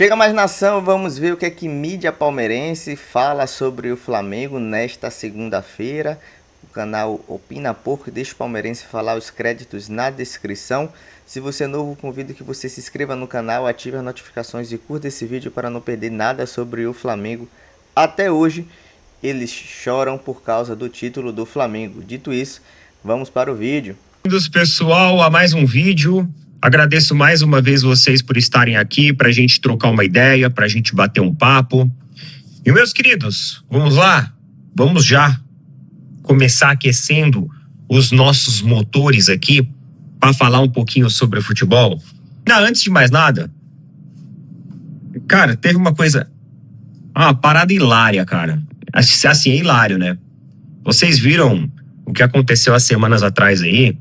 Chega mais nação, vamos ver o que é que mídia palmeirense fala sobre o Flamengo nesta segunda-feira. O canal Opina Pouco deixa o palmeirense falar, os créditos na descrição. Se você é novo, convido que você se inscreva no canal, ative as notificações e curta esse vídeo para não perder nada sobre o Flamengo. Até hoje, eles choram por causa do título do Flamengo. Dito isso, vamos para o vídeo. Bem-vindos, pessoal, a mais um vídeo. Agradeço mais uma vez vocês por estarem aqui para a gente trocar uma ideia, para a gente bater um papo. E, meus queridos, vamos lá? Vamos já começar aquecendo os nossos motores aqui para falar um pouquinho sobre o futebol. Antes de mais nada, cara, teve uma coisa, uma parada hilária, cara. Assim, é hilário, né? Vocês viram o que aconteceu há semanas atrás aí,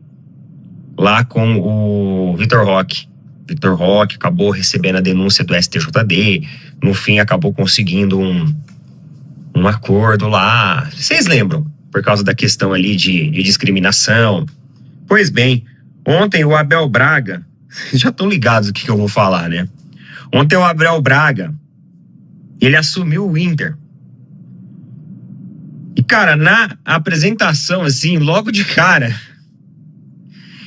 lá com o Vitor Roque. Vitor Roque acabou recebendo a denúncia do STJD, no fim acabou conseguindo um acordo lá. Vocês lembram? Por causa da questão ali de discriminação. Pois bem, ontem o Abel Braga, já estão ligados o que eu vou falar, né? Ontem o Abel Braga, ele assumiu o Inter. E, cara, na apresentação, assim, logo de cara,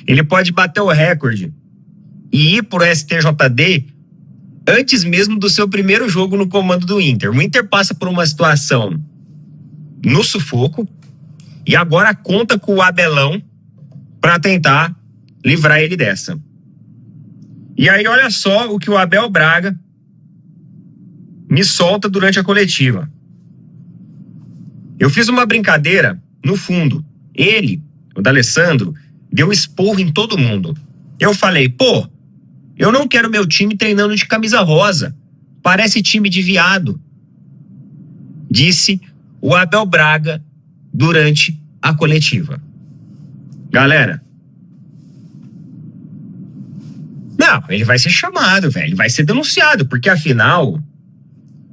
ele pode bater o recorde e ir pro STJD antes mesmo do seu primeiro jogo no comando do Inter. O Inter passa por uma situação no sufoco e agora conta com o Abelão para tentar livrar ele dessa. E aí, olha só o que o Abel Braga me solta durante a coletiva. Eu fiz uma brincadeira, no fundo. Ele, o D'Alessandro, deu esporro em todo mundo. Eu falei, pô, eu não quero meu time treinando de camisa rosa. Parece time de viado. Disse o Abel Braga durante a coletiva. Galera, não, ele vai ser chamado, velho. Ele vai ser denunciado, porque afinal,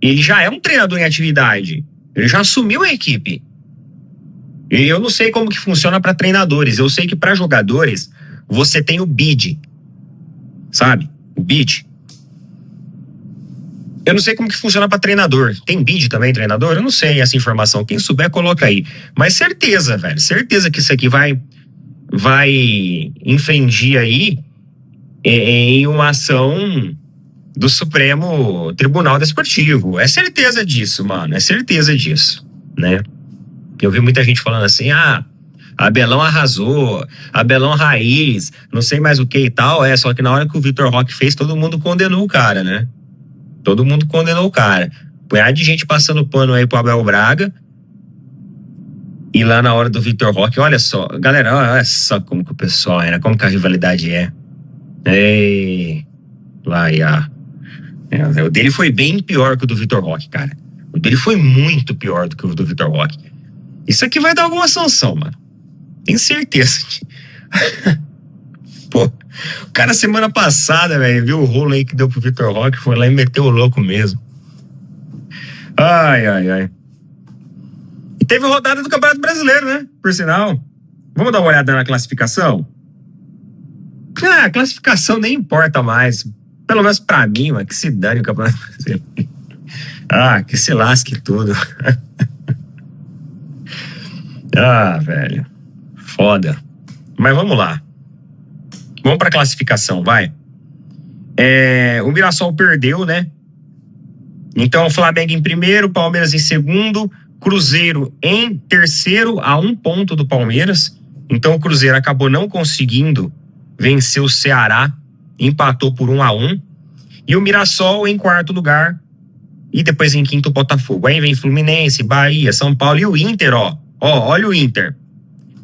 ele já é um treinador em atividade. Ele já assumiu a equipe. E eu não sei como que funciona para treinadores. Eu sei que para jogadores você tem o bid. Sabe? O bid. Eu não sei como que funciona para treinador. Tem bid também, treinador? Eu não sei essa informação. Quem souber, coloca aí. Mas certeza, velho. Certeza que isso aqui vai infringir aí em uma ação do Supremo Tribunal Desportivo. É certeza disso, mano. É certeza disso, né? Eu vi muita gente falando assim, Abelão arrasou, Abelão raiz, não sei mais o que e tal. Só que na hora que o Vitor Roque fez, todo mundo condenou o cara, né? Todo mundo condenou o cara. Punhado de gente passando pano aí pro Abel Braga. E lá na hora do Vitor Roque, olha só, galera, olha só como que o pessoal era, como que a rivalidade é. Ei, lá ia. O dele foi bem pior que o do Vitor Roque, cara. O dele foi muito pior do que o do Vitor Roque. Isso aqui vai dar alguma sanção, mano. Tenho certeza. Pô, o cara semana passada, velho, viu o rolo aí que deu pro Vitor Roque, foi lá e meteu o louco mesmo. Ai. E teve rodada do Campeonato Brasileiro, né? Por sinal. Vamos dar uma olhada na classificação? A classificação nem importa mais. Pelo menos pra mim, mano, que se dane o Campeonato Brasileiro. Que se lasque tudo. Velho. Foda. Mas vamos lá. Vamos pra classificação, vai. O Mirassol perdeu, né? Então o Flamengo em primeiro, Palmeiras em segundo, Cruzeiro em terceiro, a 1 ponto do Palmeiras. Então o Cruzeiro acabou não conseguindo vencer o Ceará, empatou por 1-1. E o Mirassol em quarto lugar. E depois em quinto o Botafogo. Aí vem Fluminense, Bahia, São Paulo e o Inter, olha o Inter.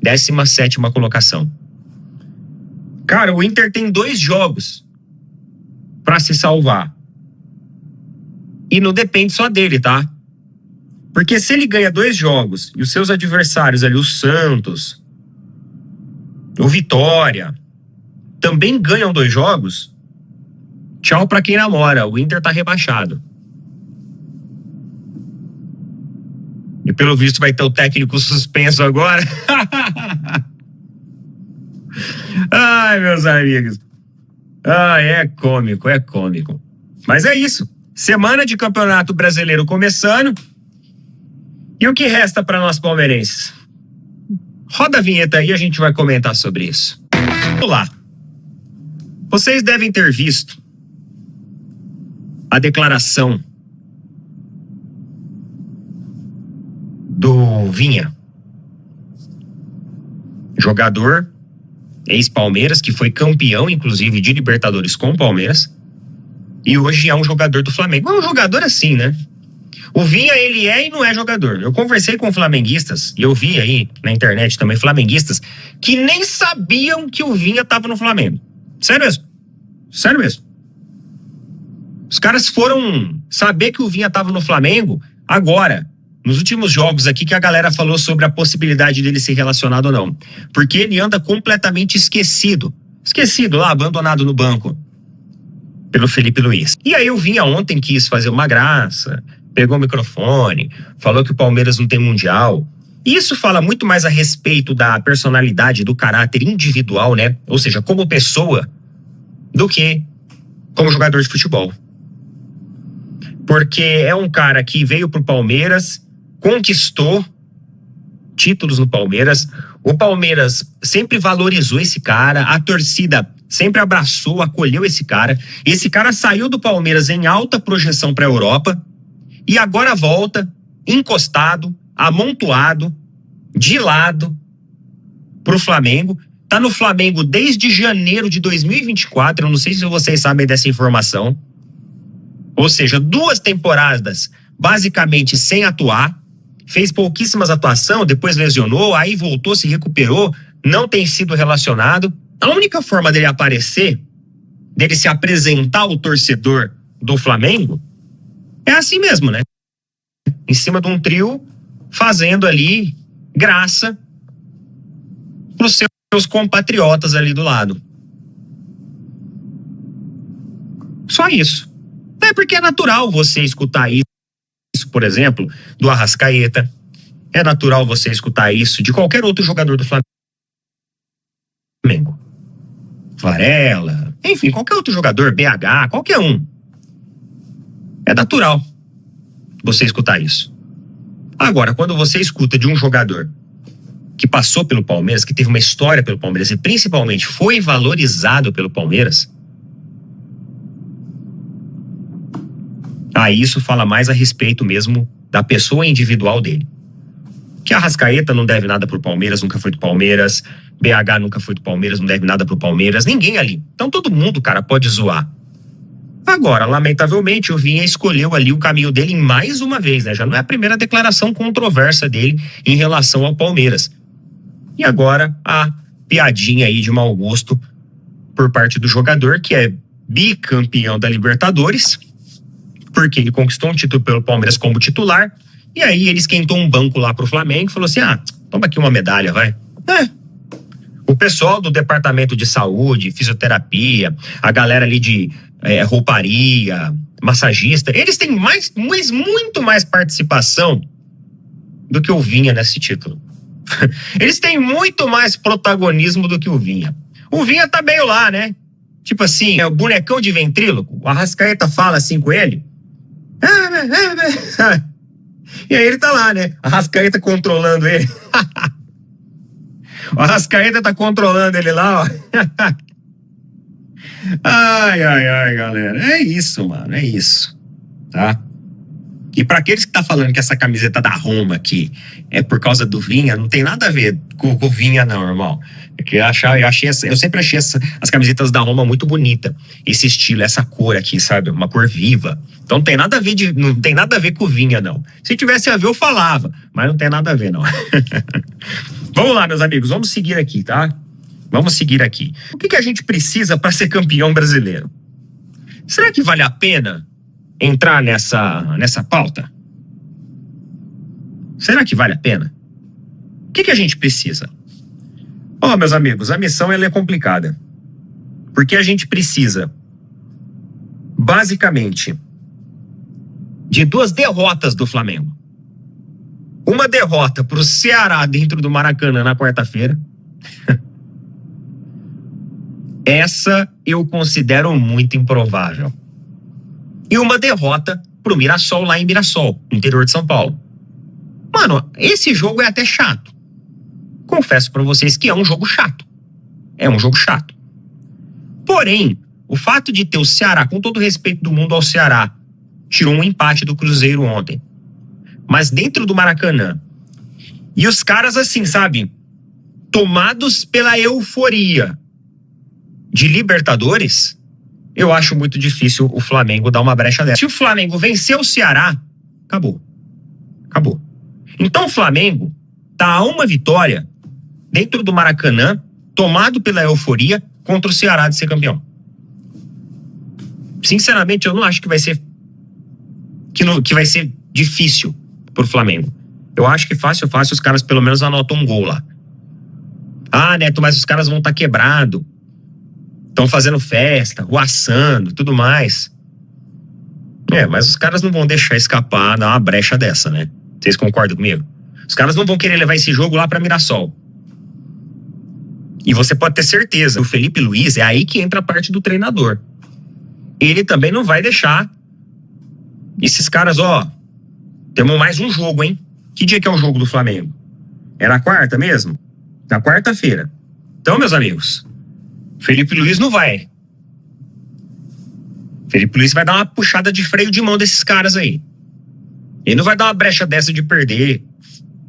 17ª colocação. Cara, o Inter tem 2 jogos pra se salvar. E não depende só dele, tá? Porque se ele ganha 2 jogos e os seus adversários ali, o Santos, o Vitória, também ganham 2 jogos, tchau pra quem namora. O Inter tá rebaixado. E pelo visto vai ter o técnico suspenso agora. Ai, meus amigos. É cômico. Mas é isso. Semana de Campeonato Brasileiro começando. E o que resta para nós palmeirenses? Roda a vinheta aí e a gente vai comentar sobre isso. Vamos lá. Vocês devem ter visto a declaração do Vinha, jogador ex-Palmeiras, que foi campeão, inclusive, de Libertadores com o Palmeiras, e hoje é um jogador do Flamengo. É um jogador assim, né? O Vinha, ele é e não é jogador. Eu conversei com flamenguistas, e eu vi aí na internet também flamenguistas, que nem sabiam que o Vinha estava no Flamengo. Sério mesmo. Sério mesmo. Os caras foram saber que o Vinha estava no Flamengo agora, nos últimos jogos aqui, que a galera falou sobre a possibilidade dele ser relacionado ou não. Porque ele anda completamente esquecido. Esquecido lá, abandonado no banco pelo Felipe Luiz. E aí o Vinha ontem quis fazer uma graça, pegou o microfone, falou que o Palmeiras não tem mundial. Isso fala muito mais a respeito da personalidade, do caráter individual, né? Ou seja, como pessoa, do que como jogador de futebol. Porque é um cara que veio pro Palmeiras, conquistou títulos no Palmeiras. O Palmeiras sempre valorizou esse cara, a torcida sempre abraçou, acolheu esse cara. Esse cara saiu do Palmeiras em alta projeção para a Europa e agora volta encostado, amontoado, de lado pro Flamengo. Tá no Flamengo desde janeiro de 2024, eu não sei se vocês sabem dessa informação. Ou seja, 2 temporadas basicamente sem atuar, fez pouquíssimas atuações, depois lesionou, aí voltou, se recuperou, não tem sido relacionado. A única forma dele aparecer, dele se apresentar ao torcedor do Flamengo, é assim mesmo, né? Em cima de um trio, fazendo ali graça pros seus compatriotas ali do lado. Só isso. É porque é natural você escutar isso, por exemplo, do Arrascaeta. É natural você escutar isso de qualquer outro jogador do Flamengo. Varela, enfim, qualquer outro jogador, BH, qualquer um. É natural você escutar isso. Agora, quando você escuta de um jogador que passou pelo Palmeiras, que teve uma história pelo Palmeiras e principalmente foi valorizado pelo Palmeiras, aí isso fala mais a respeito mesmo da pessoa individual dele. Que a Arrascaeta não deve nada pro Palmeiras, nunca foi do Palmeiras. BH nunca foi do Palmeiras, não deve nada pro Palmeiras. Ninguém ali. Então todo mundo, cara, pode zoar. Agora, lamentavelmente, o Vinha escolheu ali o caminho dele mais uma vez, né? Já não é a primeira declaração controversa dele em relação ao Palmeiras. E agora, a piadinha aí de mau gosto por parte do jogador, que é bicampeão da Libertadores, porque ele conquistou um título pelo Palmeiras como titular, e aí ele esquentou um banco lá pro Flamengo e falou assim, toma aqui uma medalha, vai. O pessoal do departamento de saúde, fisioterapia, a galera ali de rouparia, massagista, eles têm muito mais participação do que o Vinha nesse título. Eles têm muito mais protagonismo do que o Vinha. O Vinha tá meio lá, né? Tipo assim, é o bonecão de ventríloco. O Arrascaeta fala assim com ele. E aí ele tá lá, né? A Arrascaeta controlando ele. O Arrascaeta tá controlando ele lá, ó. Ai, galera. É isso, mano. É isso. Tá? E pra aqueles que tá falando que essa camiseta da Roma aqui é por causa do Vinha, não tem nada a ver com o Vinha, não, irmão. É que eu sempre achei as camisetas da Roma muito bonita. Esse estilo, essa cor aqui, sabe? Uma cor viva. Então não tem nada a ver com o Vinha, não. Se tivesse a ver, eu falava. Mas não tem nada a ver, não. Vamos lá, meus amigos. Vamos seguir aqui, tá? Vamos seguir aqui. O que a gente precisa para ser campeão brasileiro? Será que vale a pena entrar nessa pauta? Será que vale a pena? O que a gente precisa? Meus amigos, a missão ela é complicada. Porque a gente precisa, basicamente, de 2 derrotas do Flamengo. Uma derrota pro Ceará dentro do Maracanã na quarta-feira. Essa eu considero muito improvável. e uma derrota pro Mirassol lá em Mirassol, no interior de São Paulo. Mano, esse jogo é até chato. Confesso pra vocês que é um jogo chato. É um jogo chato. Porém, o fato de ter o Ceará, com todo o respeito do mundo ao Ceará, tirou um empate do Cruzeiro ontem, mas dentro do Maracanã, e os caras assim, sabe, tomados pela euforia de Libertadores, eu acho muito difícil o Flamengo dar uma brecha dessa. Se o Flamengo vencer o Ceará, acabou. Acabou. Então o Flamengo tá a uma vitória dentro do Maracanã, tomado pela euforia, contra o Ceará de ser campeão. Sinceramente, eu não acho que vai ser que vai ser difícil pro Flamengo. Eu acho que fácil os caras pelo menos anotam um gol lá. Ah, Neto, mas os caras vão estar quebrados. Estão fazendo festa, ruaçando, tudo mais. Mas os caras não vão deixar escapar, dar uma brecha dessa, né? Vocês concordam comigo? Os caras não vão querer levar esse jogo lá pra Mirassol. E você pode ter certeza, o Felipe Luiz, é aí que entra a parte do treinador. Ele também não vai deixar esses caras, temos mais um jogo, hein? Que dia que é o jogo do Flamengo? É na quarta mesmo? Na quarta-feira. Então, meus amigos, Felipe Luiz não vai. Felipe Luiz vai dar uma puxada de freio de mão desses caras aí. Ele não vai dar uma brecha dessa de perder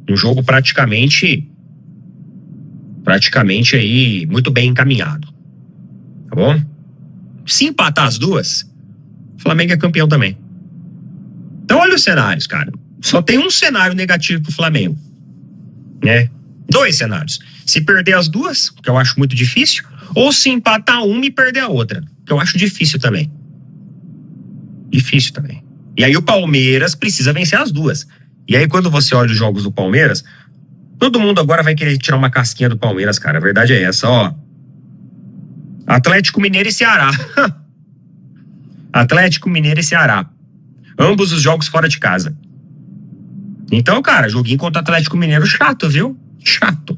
um jogo praticamente aí muito bem encaminhado. Tá bom? Se empatar as duas, o Flamengo é campeão também. Então olha os cenários, cara. Só tem um cenário negativo pro Flamengo, né? 2 cenários. Se perder as duas, que eu acho muito difícil, ou se empatar uma e perder a outra, que eu acho difícil também. Difícil também. E aí o Palmeiras precisa vencer as duas. E aí quando você olha os jogos do Palmeiras, todo mundo agora vai querer tirar uma casquinha do Palmeiras, cara. A verdade é essa, Atlético Mineiro e Ceará. Atlético Mineiro e Ceará. Ambos os jogos fora de casa. Então, cara, joguinho contra o Atlético Mineiro chato, viu? Chato.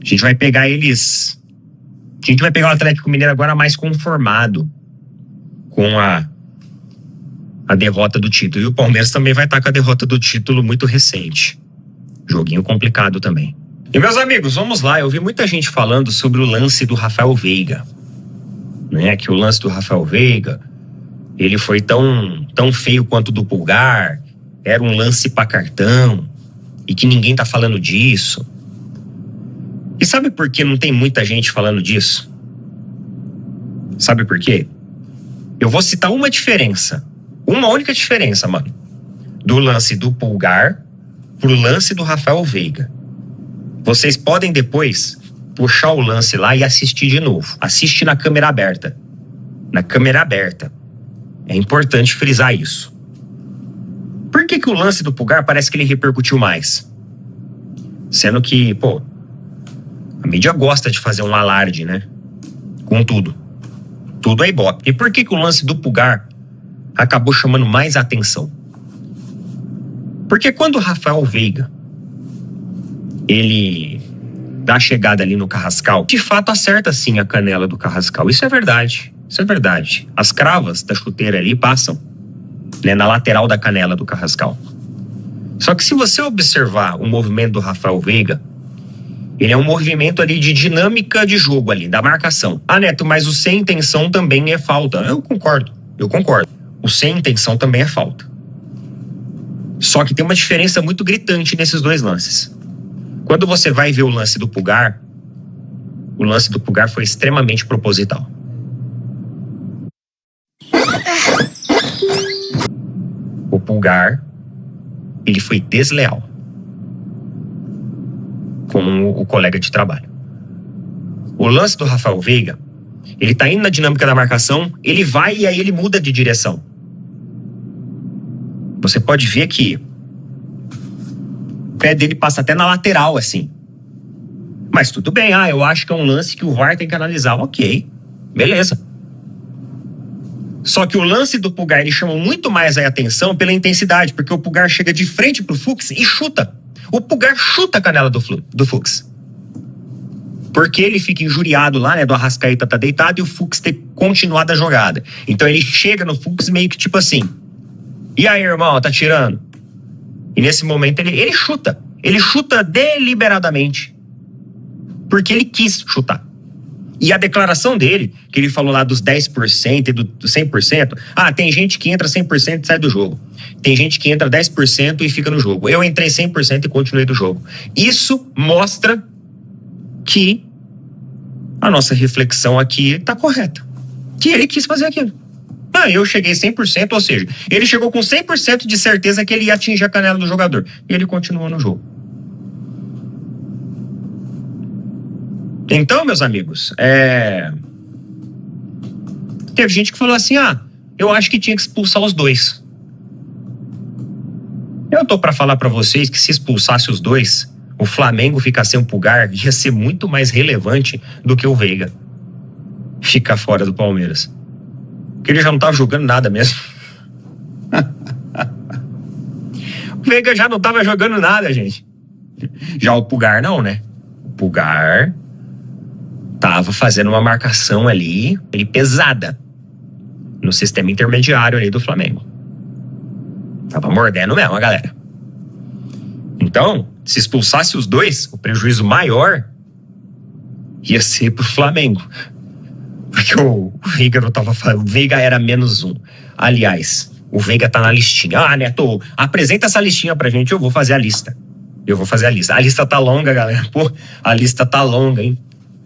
A gente vai pegar o Atlético Mineiro agora mais conformado com a derrota do título. E o Palmeiras também vai estar com a derrota do título muito recente. Joguinho complicado também. E, meus amigos, vamos lá. Eu vi muita gente falando sobre o lance do Rafael Veiga. Né? Que o lance do Rafael Veiga, ele foi tão feio quanto o do Pulgar. Era um lance pra cartão. E que ninguém tá falando disso. E sabe por que não tem muita gente falando disso? Sabe por quê? Eu vou citar uma diferença. Uma única diferença, mano. Do lance do Pulgar pro lance do Rafael Veiga. Vocês podem depois puxar o lance lá e assistir de novo. Assiste na câmera aberta. Na câmera aberta. É importante frisar isso. Por que o lance do Pulgar parece que ele repercutiu mais? Sendo que, a mídia gosta de fazer um alarde, né? Com tudo. Tudo é ibope. E por que o lance do Pulgar acabou chamando mais atenção? Porque quando o Rafael Veiga ele dá a chegada ali no Carrascal, de fato acerta sim a canela do Carrascal. Isso é verdade. As cravas da chuteira ali passam, né, na lateral da canela do Carrascal. Só que se você observar o movimento do Rafael Veiga, ele é um movimento ali de dinâmica de jogo ali, da marcação. Ah, Neto, mas o sem intenção também é falta. Eu concordo. O sem intenção também é falta. Só que tem uma diferença muito gritante nesses dois lances. Quando você vai ver o lance do Pulgar foi extremamente proposital. O Pulgar, ele foi desleal com o colega de trabalho. O lance do Rafael Veiga, ele tá indo na dinâmica da marcação, ele vai e aí ele muda de direção. Você pode ver que o pé dele passa até na lateral, assim. Mas tudo bem, eu acho que é um lance que o VAR tem que analisar. Ok, beleza. Só que o lance do Pulgar, ele chama muito mais a atenção pela intensidade, porque o Pulgar chega de frente pro Fux e chuta. O Pulgar chuta a canela do Fux. Porque ele fica injuriado lá, né? Do Arrascaeta tá deitado e o Fux ter continuado a jogada. Então ele chega no Fux meio que tipo assim: e aí, irmão, tá tirando? E nesse momento ele chuta. Ele chuta deliberadamente. Porque ele quis chutar. E a declaração dele, que ele falou lá dos 10% e do 100%, tem gente que entra 100% e sai do jogo. Tem gente que entra 10% e fica no jogo. Eu entrei 100% e continuei do jogo. Isso mostra que a nossa reflexão aqui tá correta. Que ele quis fazer aquilo. Eu cheguei 100%, ou seja, ele chegou com 100% de certeza que ele ia atingir a canela do jogador. E ele continuou no jogo. Então, meus amigos, teve gente que falou assim, eu acho que tinha que expulsar os dois. Eu tô pra falar pra vocês que se expulsasse os dois, o Flamengo ficar sem o Pulgar ia ser muito mais relevante do que o Veiga ficar fora do Palmeiras. Porque ele já não tava jogando nada mesmo. O Veiga já não tava jogando nada, gente. Já o Pulgar não, né? O Pulgar tava fazendo uma marcação ali pesada no sistema intermediário ali do Flamengo. Tava mordendo mesmo a galera. Então, se expulsasse os dois, o prejuízo maior ia ser pro Flamengo. Porque o Veiga não tava falando. O Veiga era -1. Aliás, o Veiga tá na listinha. Neto, apresenta essa listinha pra gente, eu vou fazer a lista. A lista tá longa, galera. Pô, a lista tá longa, hein?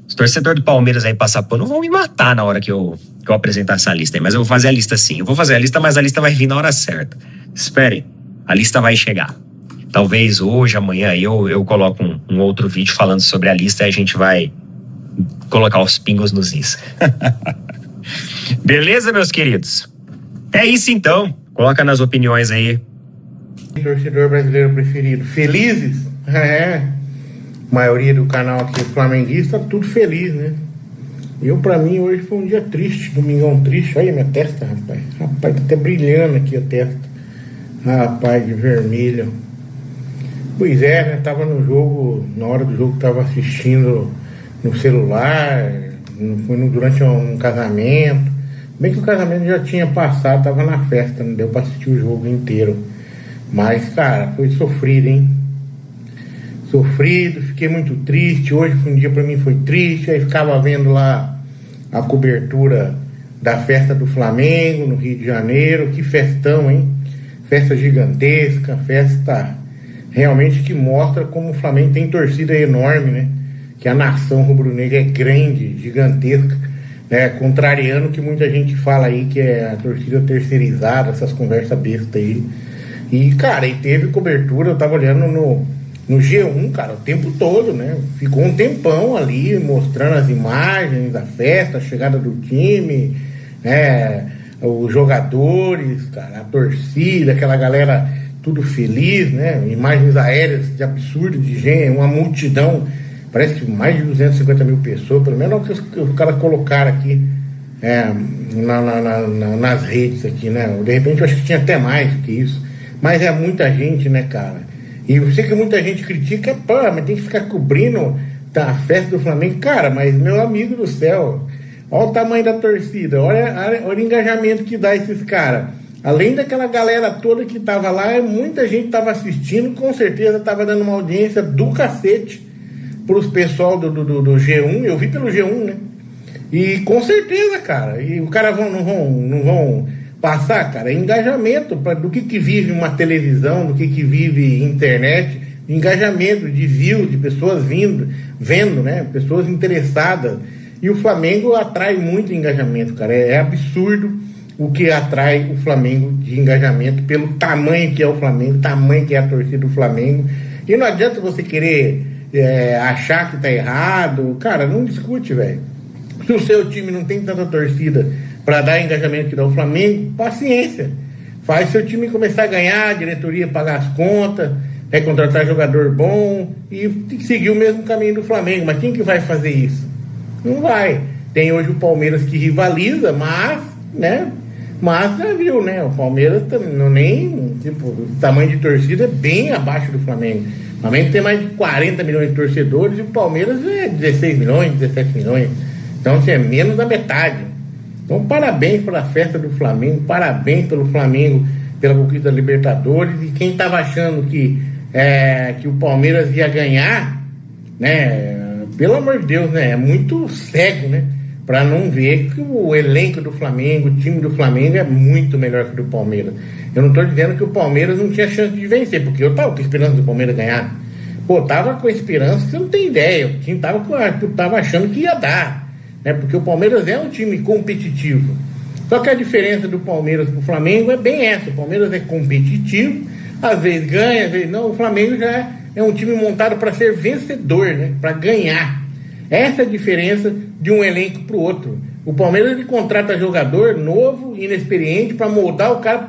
Os torcedores do Palmeiras aí passar pano vão me matar na hora que eu apresentar essa lista aí. Mas eu vou fazer a lista sim. Eu vou fazer a lista, mas a lista vai vir na hora certa. Esperem, a lista vai chegar. Talvez hoje, amanhã, eu coloco um outro vídeo falando sobre a lista e a gente vai colocar os pingos nos is. Beleza, meus queridos? É isso então. Coloca nas opiniões aí. Torcedor brasileiro preferido. Felizes? A maioria do canal aqui flamenguista, tudo feliz, né? Pra mim, hoje foi um dia triste, domingão triste. Olha a minha testa, rapaz. Rapaz, tá até brilhando aqui a testa. Rapaz, de vermelho. Pois é, né? Tava no jogo, na hora do jogo tava assistindo no celular, durante um casamento. Bem que o casamento já tinha passado, tava na festa, não deu pra assistir o jogo inteiro. Mas, cara, foi sofrido, hein? Sofrido, fiquei muito triste. Hoje um dia pra mim foi triste. Aí ficava vendo lá a cobertura da festa do Flamengo no Rio de Janeiro. Que festão, hein? Festa gigantesca, festa realmente que mostra como o Flamengo tem torcida enorme, né? Que a nação rubro-negra é grande, gigantesca, né? Contrariando o que muita gente fala aí, que é a torcida terceirizada, essas conversas bestas aí. E, cara, e teve cobertura, eu tava olhando no G1, cara, o tempo todo, né? Ficou um tempão ali, mostrando as imagens da festa, a chegada do time, né? Os jogadores, cara, a torcida, aquela galera tudo feliz, né? Imagens aéreas de absurdo de gente, uma multidão, parece que mais de 250 mil pessoas, pelo menos é o que os caras colocaram aqui nas redes aqui, né? De repente eu acho que tinha até mais do que isso, mas é muita gente, né, cara? E eu sei que muita gente critica, mas tem que ficar cobrindo a festa do Flamengo. Cara, mas meu amigo do céu, olha o tamanho da torcida, olha o engajamento que dá esses caras. Além daquela galera toda que tava lá, muita gente tava assistindo, com certeza tava dando uma audiência do cacete pros pessoal do G1, eu vi pelo G1, né? E com certeza, cara, e os caras não vão passar, cara, engajamento do que vive uma televisão, do que vive internet, engajamento de views, de pessoas vendo, né? Pessoas interessadas. E o Flamengo atrai muito engajamento, cara. É absurdo o que atrai o Flamengo de engajamento pelo tamanho que é o Flamengo, tamanho que é a torcida do Flamengo. E não adianta você querer achar que tá errado. Cara, não discute, velho. Se o seu time não tem tanta torcida para dar engajamento que dá o Flamengo, paciência. Faz seu time começar a ganhar, a diretoria pagar as contas, contratar jogador bom e seguir o mesmo caminho do Flamengo. Mas quem que vai fazer isso? Não vai. Tem hoje o Palmeiras que rivaliza, mas, né, Mas já viu, né? O Palmeiras não nem, tipo, o tamanho de torcida é bem abaixo do Flamengo. O Flamengo tem mais de 40 milhões de torcedores e o Palmeiras é 16 milhões, 17 milhões. Então, assim, é menos da metade. Então, parabéns pela festa do Flamengo, parabéns pelo Flamengo, pela conquista da Libertadores. E quem estava achando que o Palmeiras ia ganhar, né? Pelo amor de Deus, né? É muito cego, né? Para não ver que o elenco do Flamengo, o time do Flamengo é muito melhor que o do Palmeiras. Eu não estou dizendo que o Palmeiras não tinha chance de vencer, porque eu estava com esperança do Palmeiras ganhar. Pô, tava com esperança que você não tem ideia. O time tava achando que ia dar, né? Porque o Palmeiras é um time competitivo. Só que a diferença do Palmeiras pro Flamengo é bem essa. O Palmeiras é competitivo, às vezes ganha, às vezes não. O Flamengo já é um time montado para ser vencedor, né? Para ganhar. Essa é a diferença de um elenco para o outro. O Palmeiras ele contrata jogador novo, inexperiente, para moldar o cara,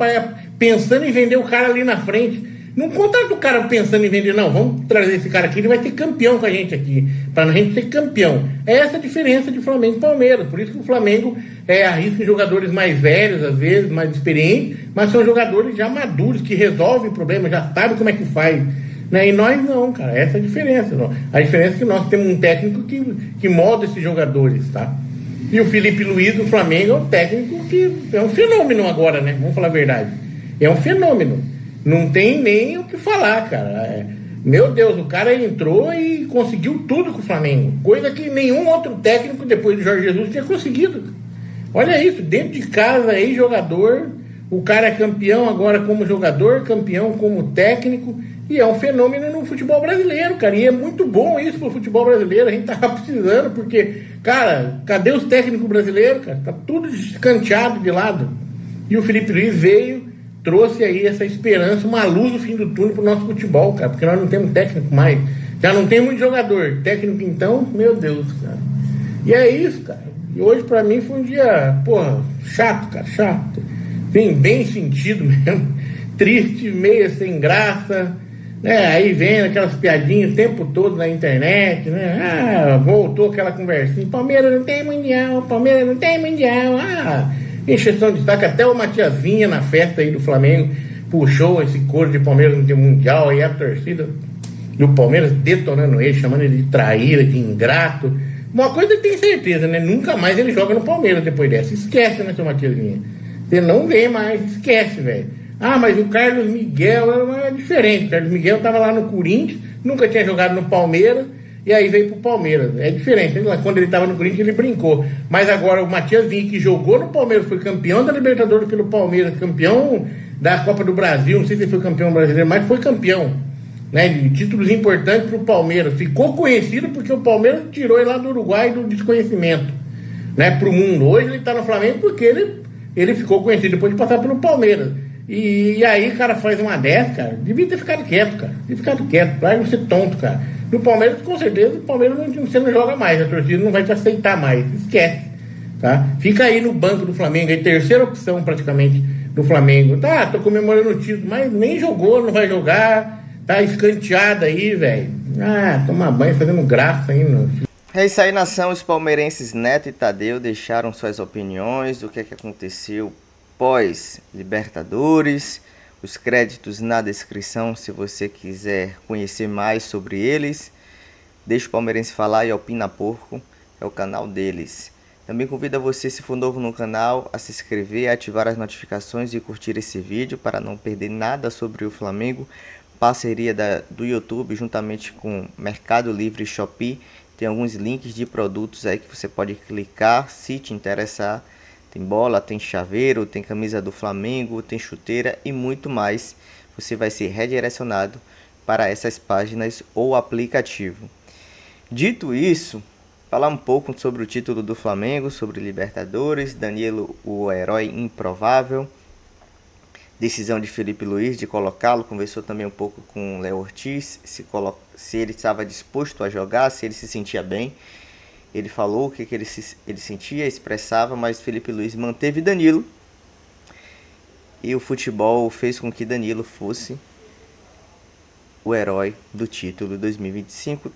pensando em vender o cara ali na frente. Não contrata o cara pensando em vender, não. Vamos trazer esse cara aqui, ele vai ser campeão com a gente aqui, para a gente ser campeão. É essa a diferença de Flamengo e Palmeiras. Por isso que o Flamengo arrisca jogadores mais velhos, às vezes, mais experientes, mas são jogadores já maduros, que resolvem problemas, já sabem como é que faz. Né? E nós não, cara, essa é a diferença. Não. A diferença é que nós temos um técnico que molda esses jogadores, tá? E o Felipe Luiz do Flamengo é um técnico que é um fenômeno agora, né? Vamos falar a verdade. É um fenômeno. Não tem nem o que falar, cara. Meu Deus, o cara entrou e conseguiu tudo com o Flamengo. Coisa que nenhum outro técnico depois do Jorge Jesus tinha conseguido. Olha isso, dentro de casa, aí jogador, o cara é campeão agora como jogador, campeão como técnico. E é um fenômeno no futebol brasileiro, cara. E é muito bom isso pro futebol brasileiro. A gente tava precisando, porque, cara, cadê os técnicos brasileiros, cara? Tá tudo escanteado de lado. E o Felipe Luiz veio, trouxe aí essa esperança, uma luz no fim do túnel pro nosso futebol, cara. Porque nós não temos técnico mais. Já não tem muito jogador. Técnico, então, meu Deus, cara. E é isso, cara. E hoje, pra mim, foi um dia, porra, chato, cara, chato. Bem sentido mesmo. Triste, meio sem graça. Né? Aí vem aquelas piadinhas o tempo todo na internet, né? Ah, voltou aquela conversinha, Palmeiras não tem mundial, Palmeiras não tem mundial, encheção de saco, até o Matiazinha na festa aí do Flamengo puxou esse coro de Palmeiras não tem mundial, aí a torcida do Palmeiras detonando ele, chamando ele de traíra, de ingrato. Uma coisa eu tenho certeza, né? Nunca mais ele joga no Palmeiras depois dessa, esquece, né, seu Matiazinha? Você não vê mais, esquece, velho. Mas o Carlos Miguel era diferente. O Carlos Miguel estava lá no Corinthians, nunca tinha jogado no Palmeiras, e aí veio pro Palmeiras. É diferente. Quando ele estava no Corinthians, ele brincou. Mas agora o Matias Vinha, que jogou no Palmeiras, foi campeão da Libertadores pelo Palmeiras, campeão da Copa do Brasil, não sei se ele foi campeão brasileiro, mas foi campeão, né, de títulos importantes pro Palmeiras. Ficou conhecido porque o Palmeiras tirou ele lá do Uruguai do desconhecimento, né, pro mundo. Hoje ele está no Flamengo porque ele ficou conhecido depois de passar pelo Palmeiras. E aí o cara faz uma dessa, cara. Devia ter ficado quieto, cara. Devia ter ficado quieto, pra não ser tonto, cara. No Palmeiras, com certeza, o Palmeiras você não joga mais. A torcida não vai te aceitar mais. Esquece, tá? Fica aí no banco do Flamengo, aí terceira opção praticamente do Flamengo. Tá, tô comemorando o título, mas nem jogou, não vai jogar. Tá escanteado aí, velho. Tomar banho fazendo graça aí, meu. É isso aí, nação. Os palmeirenses Neto e Tadeu deixaram suas opiniões do que aconteceu pós-Libertadores, os créditos na descrição se você quiser conhecer mais sobre eles. Deixa o Palmeirense Falar e Opina Porco, é o canal deles. Também convido você, se for novo no canal, a se inscrever, ativar as notificações e curtir esse vídeo para não perder nada sobre o Flamengo. Parceria do YouTube juntamente com Mercado Livre e Shopee. Tem alguns links de produtos aí que você pode clicar se te interessar. Tem bola, tem chaveiro, tem camisa do Flamengo, tem chuteira e muito mais. Você vai ser redirecionado para essas páginas ou aplicativo. Dito isso, falar um pouco sobre o título do Flamengo, sobre Libertadores, Danilo, o herói improvável. Decisão de Felipe Luiz de colocá-lo, conversou também um pouco com o Léo Ortiz, se ele estava disposto a jogar, se ele se sentia bem. Ele falou o que ele sentia, expressava, mas Felipe Luiz manteve Danilo. E o futebol fez com que Danilo fosse o herói do título 2025.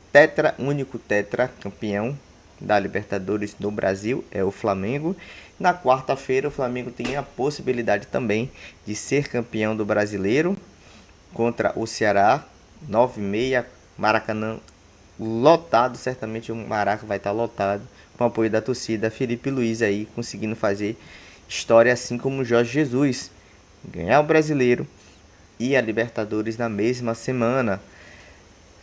Único tetra campeão da Libertadores no Brasil é o Flamengo. Na quarta-feira, o Flamengo tem a possibilidade também de ser campeão do Brasileiro contra o Ceará, 9h30, Maracanã lotado, certamente o Maraca vai estar lotado, com o apoio da torcida. Felipe Luiz aí conseguindo fazer história, assim como o Jorge Jesus, ganhar o Brasileiro e a Libertadores na mesma semana.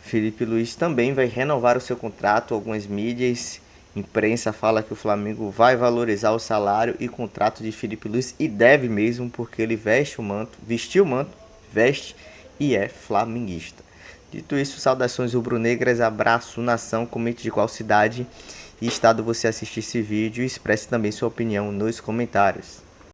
Felipe Luiz também vai renovar o seu contrato. Algumas mídias, imprensa fala que o Flamengo vai valorizar o salário e contrato de Felipe Luiz, e deve mesmo, porque ele vestiu o manto, veste e é flamenguista. Dito isso, saudações rubro-negras, abraço nação, comente de qual cidade e estado você assistir esse vídeo e expresse também sua opinião nos comentários.